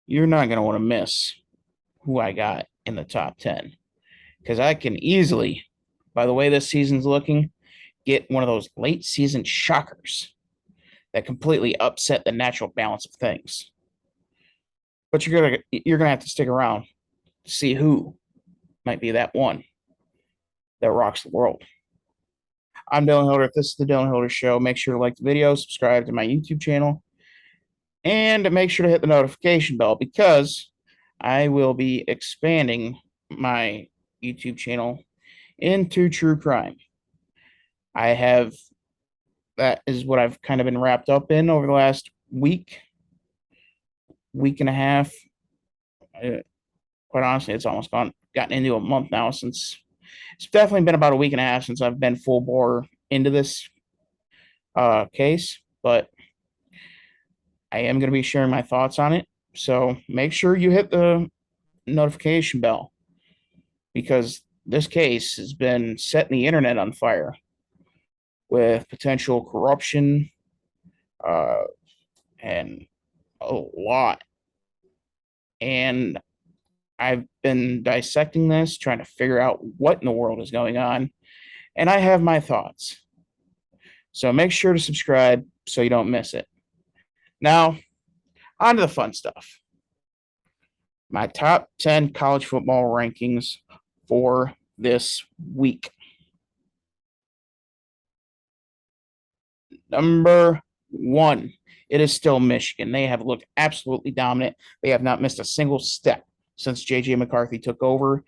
you're not going to want to miss who I got in the top 10 because I can easily, by the way this season's looking, get one of those late season shockers that completely upset the natural balance of things. But you're gonna have to stick around to see who might be that one that rocks the world. I'm Dylan Hilder. If this is the Dylan Hilder Show, make sure to like the video, subscribe to my YouTube channel, and make sure to hit the notification bell because I will be expanding my YouTube channel into true crime. I have that is what I've kind of been wrapped up in over the last week and a half. Quite honestly, it's almost gotten into a month now since it's definitely been about a week and a half since I've been full bore into this case, but I am going to be sharing my thoughts on it. So make sure you hit the notification bell because this case has been setting the internet on fire with potential corruption uh, and a lot. And I've been dissecting this, trying to figure out what in the world is going on, and I have my thoughts. So make sure to subscribe so you don't miss it. Now, on to the fun stuff. My top 10 college football rankings for this week. Number 1, it is still Michigan. They have looked absolutely dominant. They have not missed a single step since J.J. McCarthy took over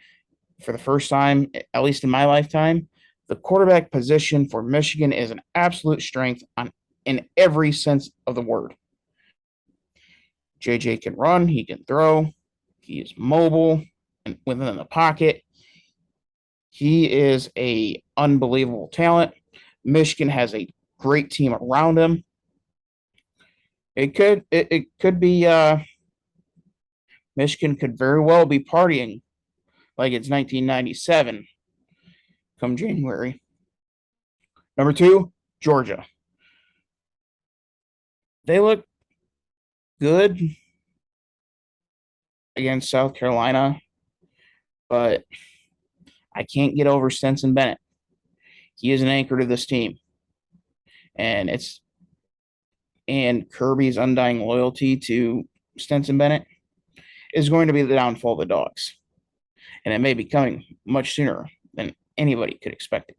for the first time, at least in my lifetime. The quarterback position for Michigan is an absolute strength in every sense of the word. J.J. can run, he can throw, he is mobile and within the pocket. He is a unbelievable talent. Michigan has a great team around him. It could be Michigan could very well be partying like it's 1997 come January. Number 2, Georgia. They look good against South Carolina, but I can't get over Stetson Bennett. He is an anchor to this team. And Kirby's undying loyalty to Stetson Bennett is going to be the downfall of the Dogs. And it may be coming much sooner than anybody could expect it.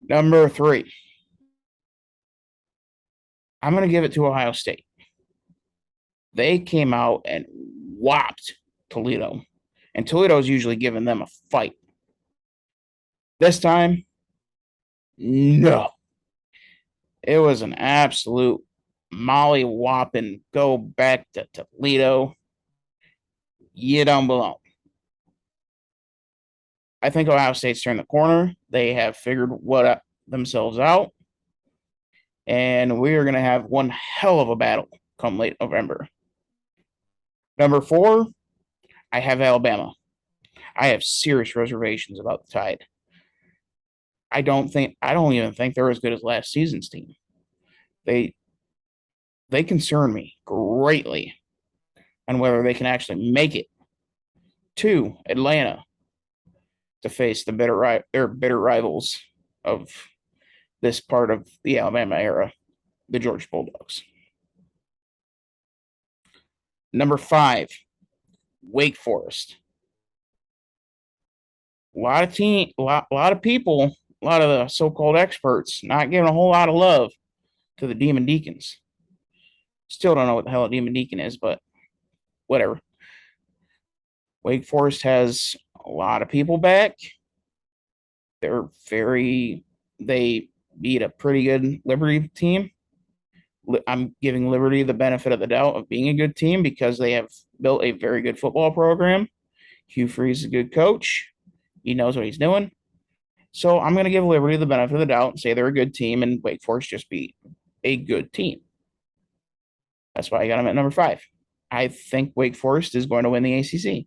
Number 3, I'm going to give it to Ohio State. They came out and whopped Toledo, and Toledo's usually giving them a fight. This time, no. It was an absolute molly whopping. Go back to Toledo. You don't belong. I think Ohio State's turned the corner. They have figured themselves out. And we are going to have one hell of a battle come late November. Number 4, I have Alabama. I have serious reservations about the Tide. I don't even think they're as good as last season's team. They concern me greatly on whether they can actually make it to Atlanta to face the bitter rivals of this part of the Alabama era, the Georgia Bulldogs. Number 5, Wake Forest. A lot of people, a lot of the so-called experts not giving a whole lot of love to the Demon Deacons. Still don't know what the hell a Demon Deacon is, but whatever. Wake Forest has a lot of people back. They beat a pretty good Liberty team. I'm giving Liberty the benefit of the doubt of being a good team because they have built a very good football program. Hugh Freeze is a good coach. He knows what he's doing. So I'm going to give Liberty the benefit of the doubt and say they're a good team and Wake Forest just be a good team. That's why I got them at number 5. I think Wake Forest is going to win the ACC,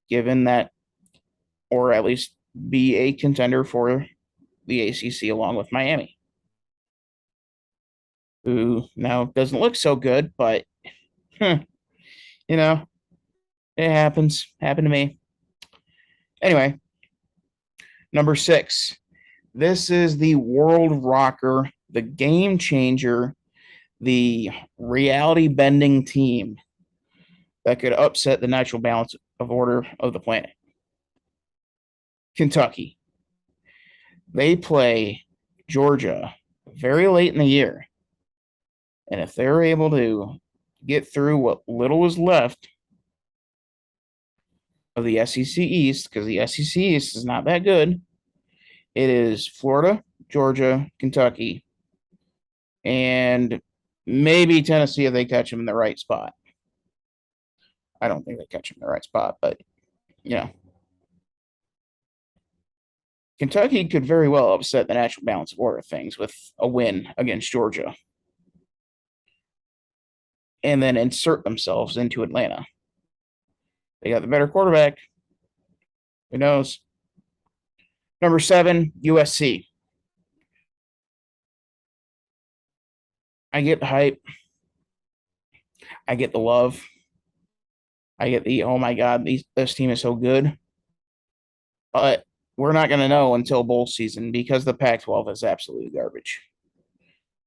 given that, or at least be a contender for the ACC along with Miami, who now doesn't look so good, but Huh, you know, it happens. Happened to me. Anyway, number 6. This is the world rocker, the game changer, the reality bending team that could upset the natural balance of order of the planet. Kentucky. They play Georgia very late in the year. And if they're able to get through what little is left of the SEC East, because the SEC East is not that good, it is Florida, Georgia, Kentucky, and maybe Tennessee if they catch them in the right spot. I don't think they catch them in the right spot, but yeah. Kentucky could very well upset the natural balance of order of things with a win against Georgia and then insert themselves into Atlanta. They got the better quarterback. Who knows? Number 7, USC. I get the hype. I get the love. I get the, oh my God, this team is so good. But we're not going to know until bowl season because the Pac 12 is absolutely garbage.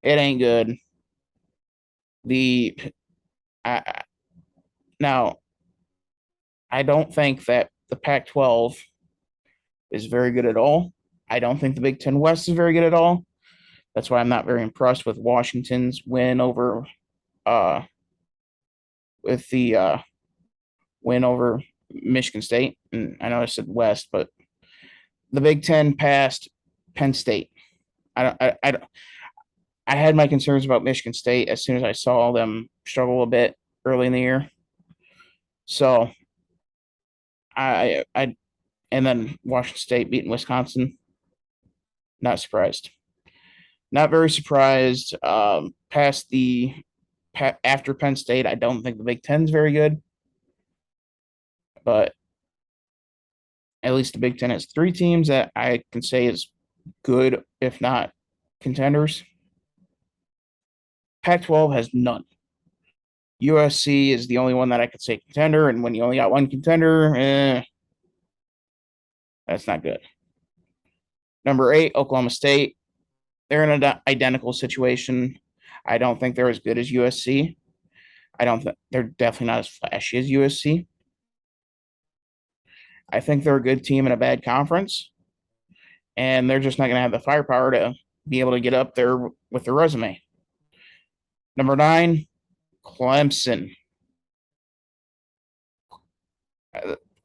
It ain't good. The I, Now, I don't think that the Pac 12 is very good at all. I don't think the Big Ten West is very good at all. That's why I'm not very impressed with Washington's win over uh with the win over Michigan State. And I know I said West, but the Big Ten passed Penn State. I don't I had my concerns about Michigan State as soon as I saw them struggle a bit early in the year. So I and then Washington State beating Wisconsin. Not surprised. Not very surprised. Past the After Penn State, I don't think the Big Ten's very good, but at least the Big Ten has 3 teams that I can say is good, if not contenders. Pac-12 has none. USC is the only one that I could say contender, and when you only got one contender, that's not good. Number 8, Oklahoma State. They're in an identical situation. I don't think they're as good as USC. I don't think they're definitely not as flashy as USC. I think they're a good team in a bad conference, and they're just not going to have the firepower to be able to get up there with their resume. Number 9, Clemson.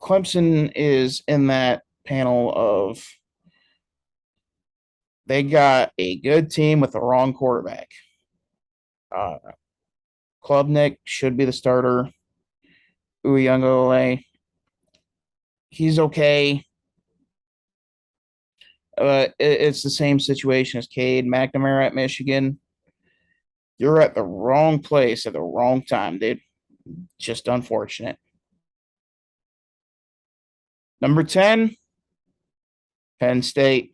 Clemson is in that panel of they got a good team with the wrong quarterback. Klubnik should be the starter. Uyunglele, he's okay. It's the same situation as Cade McNamara at Michigan. You're at the wrong place at the wrong time, dude. Just unfortunate. Number 10, Penn State.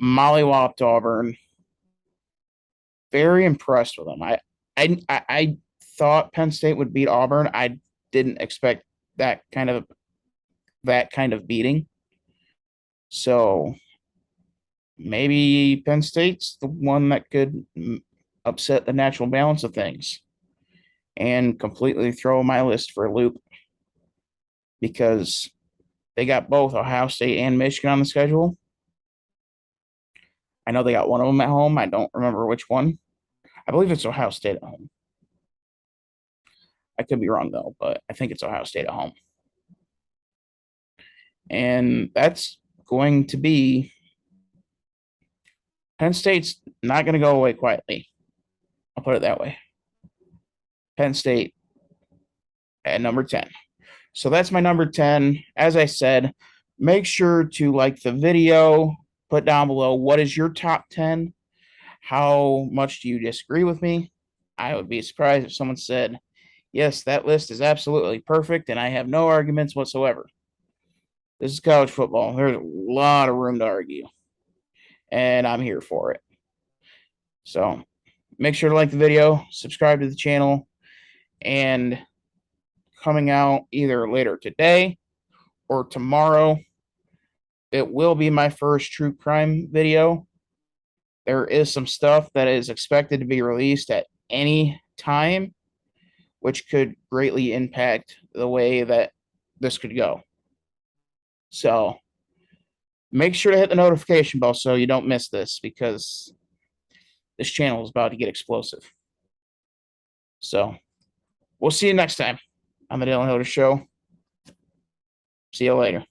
Mollywopped Auburn. Very impressed with them. I thought Penn State would beat Auburn. I didn't expect that kind of beating. So maybe Penn State's the one that could upset the natural balance of things and completely throw my list for a loop because they got both Ohio State and Michigan on the schedule. I know they got one of them at home. I don't remember which one. I believe it's Ohio State at home. I could be wrong though, but I think it's Ohio State at home. And that's going to be Penn State's not going to go away quietly. I'll put it that way. Penn State at number 10. So that's my number 10. As I said, make sure to like the video, put down below what is your top 10? How much do you disagree with me? I would be surprised if someone said, yes, that list is absolutely perfect and I have no arguments whatsoever. This is college football. There's a lot of room to argue, and I'm here for it. So make sure to like the video, subscribe to the channel, and coming out either later today or tomorrow. It will be my first true crime video. There is some stuff that is expected to be released at any time, which could greatly impact the way that this could go. So make sure to hit the notification bell so you don't miss this, because this channel is about to get explosive. So we'll see you next time on the Dylan Hilder Show. See you later.